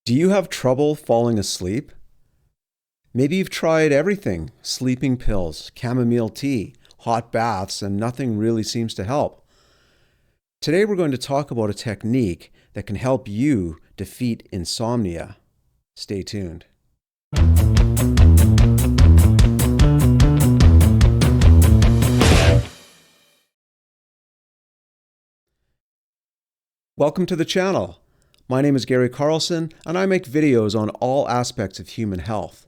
Do you have trouble falling asleep? Maybe you've tried everything: sleeping pills, chamomile tea, hot baths, and nothing really seems to help. Today we're going to talk about a technique that can help you defeat insomnia. Stay tuned. Welcome to the channel. My name is Gary Carlson, and I make videos on all aspects of human health.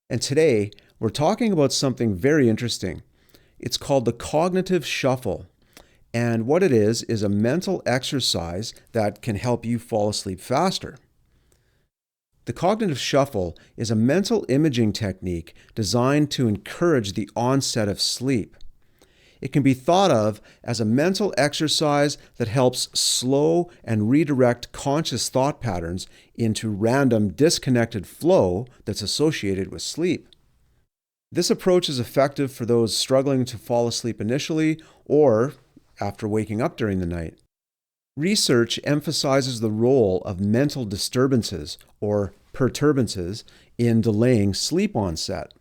And today, we're talking about something very interesting. It's called the cognitive shuffle. And what it is a mental exercise that can help you fall asleep faster. The cognitive shuffle is a mental imaging technique designed to encourage the onset of sleep. It can be thought of as a mental exercise that helps slow and redirect conscious thought patterns into random, disconnected flow that's associated with sleep. This approach is effective for those struggling to fall asleep initially or after waking up during the night. Research emphasizes the role of mental disturbances or perturbances in delaying sleep onset.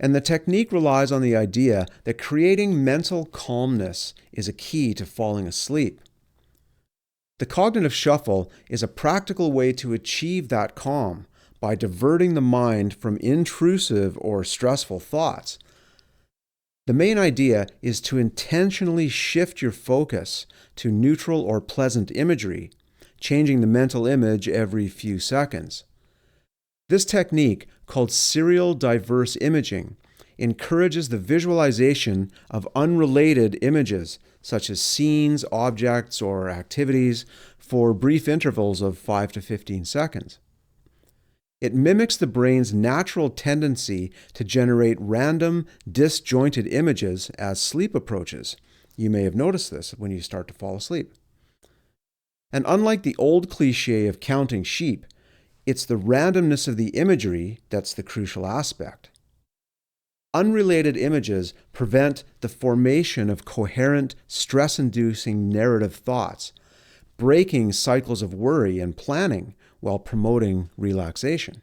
And the technique relies on the idea that creating mental calmness is a key to falling asleep. The cognitive shuffle is a practical way to achieve that calm by diverting the mind from intrusive or stressful thoughts. The main idea is to intentionally shift your focus to neutral or pleasant imagery, changing the mental image every few seconds. This technique, called serial diverse imaging, encourages the visualization of unrelated images, such as scenes, objects, or activities, for brief intervals of 5 to 15 seconds. It mimics the brain's natural tendency to generate random, disjointed images as sleep approaches. You may have noticed this when you start to fall asleep. And unlike the old cliché of counting sheep, it's the randomness of the imagery that's the crucial aspect. Unrelated images prevent the formation of coherent, stress-inducing narrative thoughts, breaking cycles of worry and planning while promoting relaxation.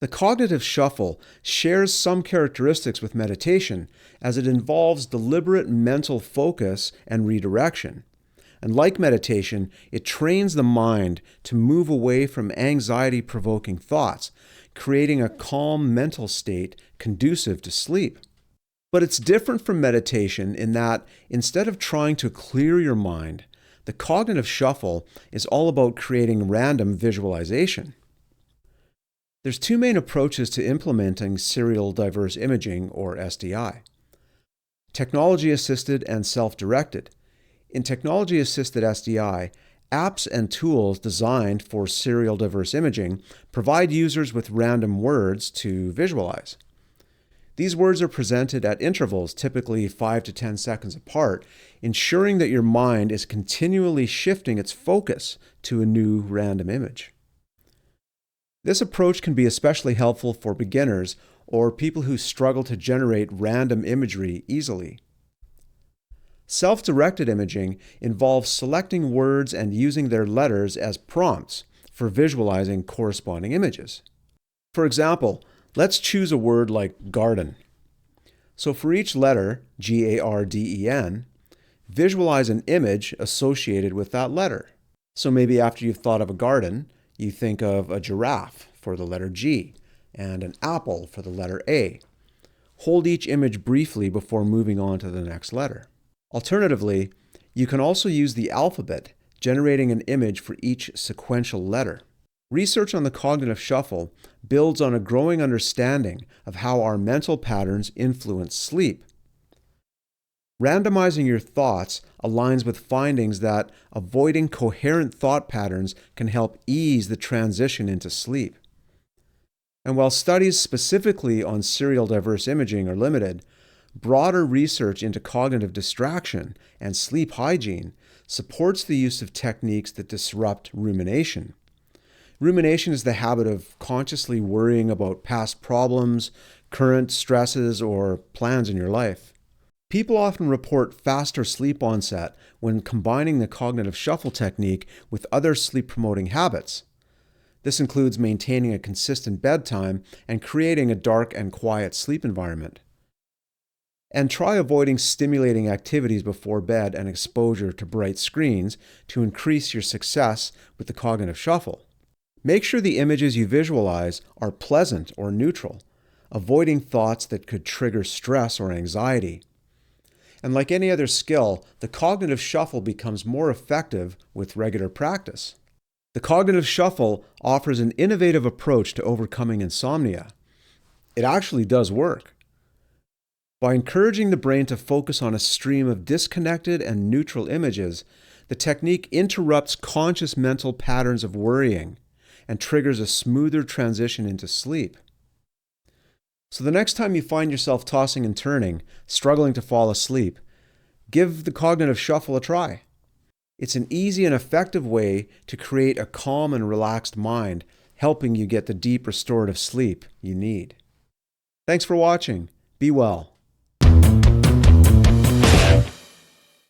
The cognitive shuffle shares some characteristics with meditation, as it involves deliberate mental focus and redirection. And like meditation, it trains the mind to move away from anxiety-provoking thoughts, creating a calm mental state conducive to sleep. But it's different from meditation in that instead of trying to clear your mind, the cognitive shuffle is all about creating random visualization. There's two main approaches to implementing serial diverse imaging, or SDI: technology-assisted and self-directed. In technology-assisted SDI, apps and tools designed for serial diverse imaging provide users with random words to visualize. These words are presented at intervals, typically 5 to 10 seconds apart, ensuring that your mind is continually shifting its focus to a new random image. This approach can be especially helpful for beginners or people who struggle to generate random imagery easily. Self-directed imaging involves selecting words and using their letters as prompts for visualizing corresponding images. For example, let's choose a word like garden. So for each letter, Garden, visualize an image associated with that letter. So maybe after you've thought of a garden, you think of a giraffe for the letter G and an apple for the letter A. Hold each image briefly before moving on to the next letter. Alternatively, you can also use the alphabet, generating an image for each sequential letter. Research on the cognitive shuffle builds on a growing understanding of how our mental patterns influence sleep. Randomizing your thoughts aligns with findings that avoiding coherent thought patterns can help ease the transition into sleep. And while studies specifically on serial diverse imaging are limited, broader research into cognitive distraction and sleep hygiene supports the use of techniques that disrupt rumination. Rumination is the habit of consciously worrying about past problems, current stresses, or plans in your life. People often report faster sleep onset when combining the cognitive shuffle technique with other sleep-promoting habits. This includes maintaining a consistent bedtime and creating a dark and quiet sleep environment. And try avoiding stimulating activities before bed and exposure to bright screens to increase your success with the cognitive shuffle. Make sure the images you visualize are pleasant or neutral, avoiding thoughts that could trigger stress or anxiety. And like any other skill, the cognitive shuffle becomes more effective with regular practice. The cognitive shuffle offers an innovative approach to overcoming insomnia. It actually does work. By encouraging the brain to focus on a stream of disconnected and neutral images, the technique interrupts conscious mental patterns of worrying and triggers a smoother transition into sleep. So the next time you find yourself tossing and turning, struggling to fall asleep, give the cognitive shuffle a try. It's an easy and effective way to create a calm and relaxed mind, helping you get the deep restorative sleep you need. Thanks for watching. Be well.